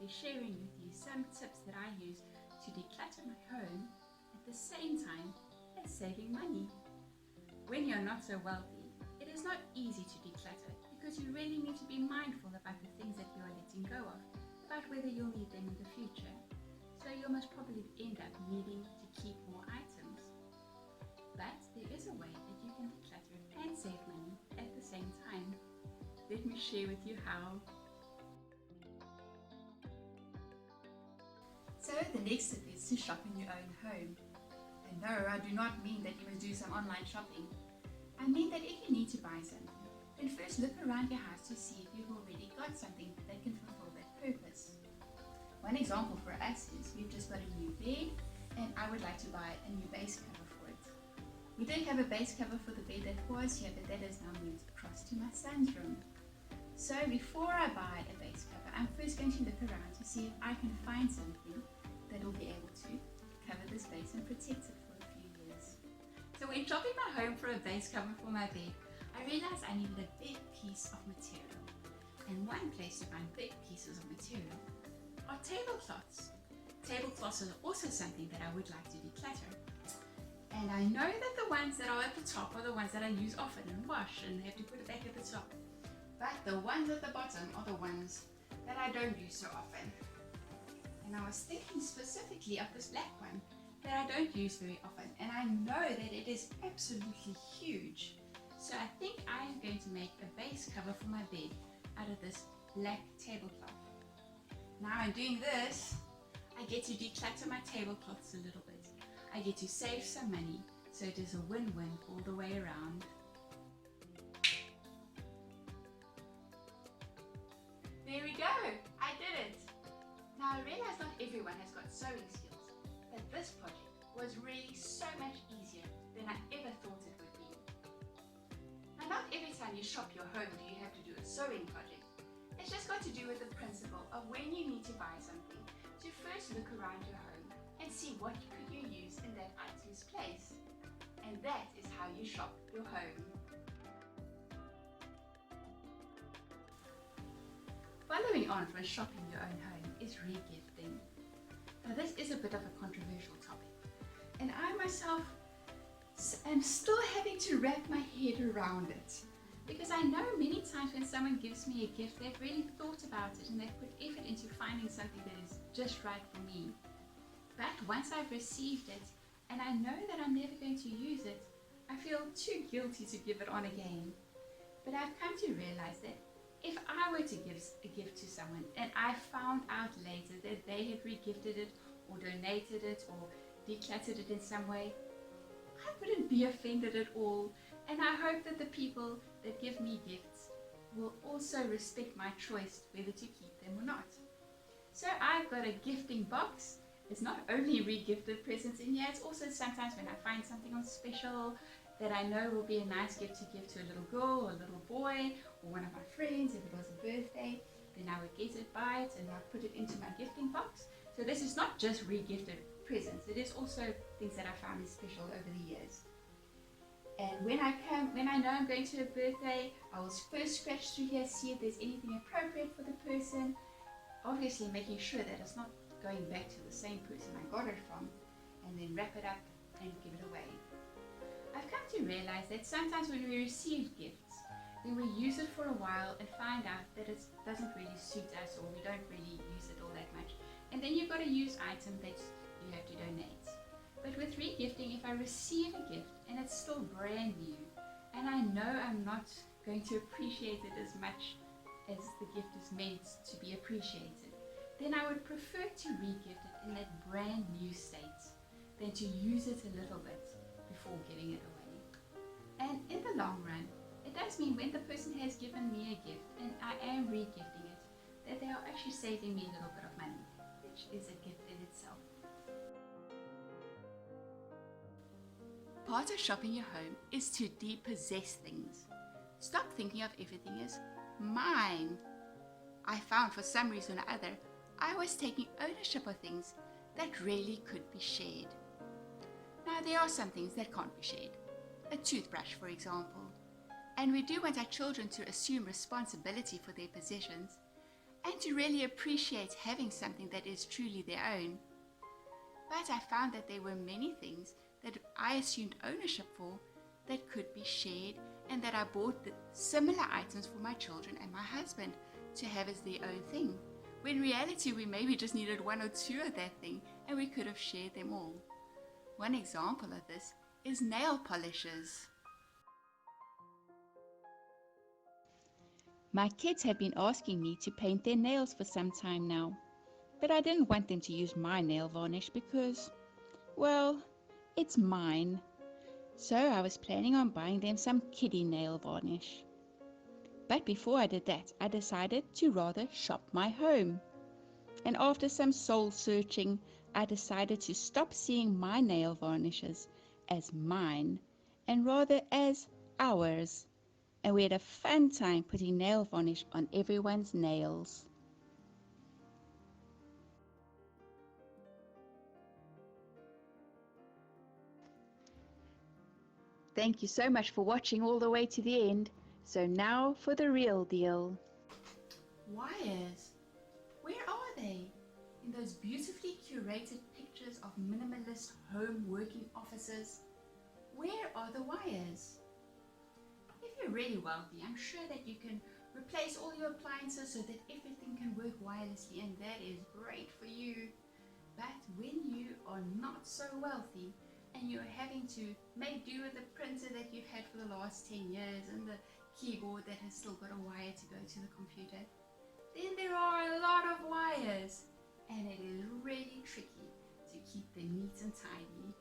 be sharing with you some tips that I use to declutter my home at the same time as saving money. When you're not so wealthy, it is not easy to declutter because you really need to be mindful about the things that you are letting go of, about whether you'll need them in the future. So you'll most probably end up needing to keep more items. But there is a way that you can declutter and save money at the same time. Let me share with you how. So the next step is to shop in your own home. And no, I do not mean that you must do some online shopping. I mean that if you need to buy something, then first look around your house to see if you've already got something that can fulfill that purpose. One example for us is we've just got a new bed and I would like to buy a new base cover for it. We did have a base cover for the bed that was here, but that has now moved across to my son's room. So before I buy a base cover, I'm first going to look around to see if I can find something that will be able to cover this base and protect it for a few years. So when shopping my home for a base cover for my bed, I realized I needed a big piece of material. And one place to find big pieces of material are tablecloths. Tablecloths are also something that I would like to declutter. And I know that the ones that are at the top are the ones that I use often and wash and have to put it back at the top. But the ones at the bottom are the ones that I don't use so often. And I was thinking specifically of this black one that I don't use very often. And I know that it is absolutely huge. So I think I am going to make a base cover for my bed out of this black tablecloth. Now in doing this, I get to declutter my tablecloths a little bit. I get to save some money, so it is a win-win all the way around. There we go, I did it! Now I realize not everyone has got sewing skills, but this project was really so much easier than I ever thought it would be. Now not every time you shop your home do you have to do a sewing project. It's just got to do with the principle of when you need to buy something, to first look around your home and see what could you use in that item's place. And that is how you shop your home. Following on from shopping your own home is regifting. Now this is a bit of a controversial topic, and I myself am still having to wrap my head around it. Because I know many times when someone gives me a gift, they've really thought about it and they've put effort into finding something that is just right for me. But once I've received it and I know that I'm never going to use it, I feel too guilty to give it on again. But I've come to realize that if I were to give a gift to someone and I found out later that they had regifted it or donated it or decluttered it in some way, I wouldn't be offended at all. And I hope that the people that give me gifts will also respect my choice whether to keep them or not. So I've got a gifting box. It's not only re-gifted presents in here, it's also sometimes when I find something on special that I know will be a nice gift to give to a little girl or a little boy or one of my friends. If it was a birthday, then I would get it, buy it, and I'll put it into my gifting box. So this is not just re-gifted presents, it is also things that I found special over the years. And when I know I'm going to a birthday, I will first scratch through here, see if there's anything appropriate for the person, obviously making sure that it's not going back to the same person I got it from, and then wrap it up and give it away. I've come to realize that sometimes when we receive gifts, then we use it for a while and find out that it doesn't really suit us or we don't really use it all that much. And then you've got a used item that you have to donate. But with re-gifting, if I receive a gift and it's still brand new, and I know I'm not going to appreciate it as much as the gift is meant to be appreciated, then I would prefer to re-gift it in that brand new state than to use it a little bit before giving it away. And in the long run, it does mean when the person has given me a gift and I am re-gifting it, that they are actually saving me a little bit of money, which is a gift in itself. Part of shopping your home is to depossess things. Stop thinking of everything as mine. I found for some reason or other, I was taking ownership of things that really could be shared. Now there are some things that can't be shared. A toothbrush, for example. And we do want our children to assume responsibility for their possessions. and to really appreciate having something that is truly their own. But I found that there were many things that I assumed ownership for that could be shared, and that I bought the similar items for my children and my husband to have as their own thing, when in reality we maybe just needed one or two of that thing and we could have shared them all. One example of this is nail polishes. My kids have been asking me to paint their nails for some time now, but I didn't want them to use my nail varnish because, well, it's mine. So I was planning on buying them some kiddie nail varnish. But before I did that, I decided to rather shop my home. And after some soul searching, I decided to stop seeing my nail varnishes as mine and rather as ours. And we had a fun time putting nail varnish on everyone's nails. Thank you so much for watching all the way to the end. So now for the real deal. Wires. Where are they? In those beautifully curated pictures of minimalist home working offices. Where are the wires? If you're really wealthy, I'm sure that you can replace all your appliances so that everything can work wirelessly, and that is great for you. But when you are not so wealthy and you're having to make do with the printer that you've had for the last 10 years and the keyboard that has still got a wire to go to the computer, then there are a lot of wires, and it is really tricky to keep them neat and tidy.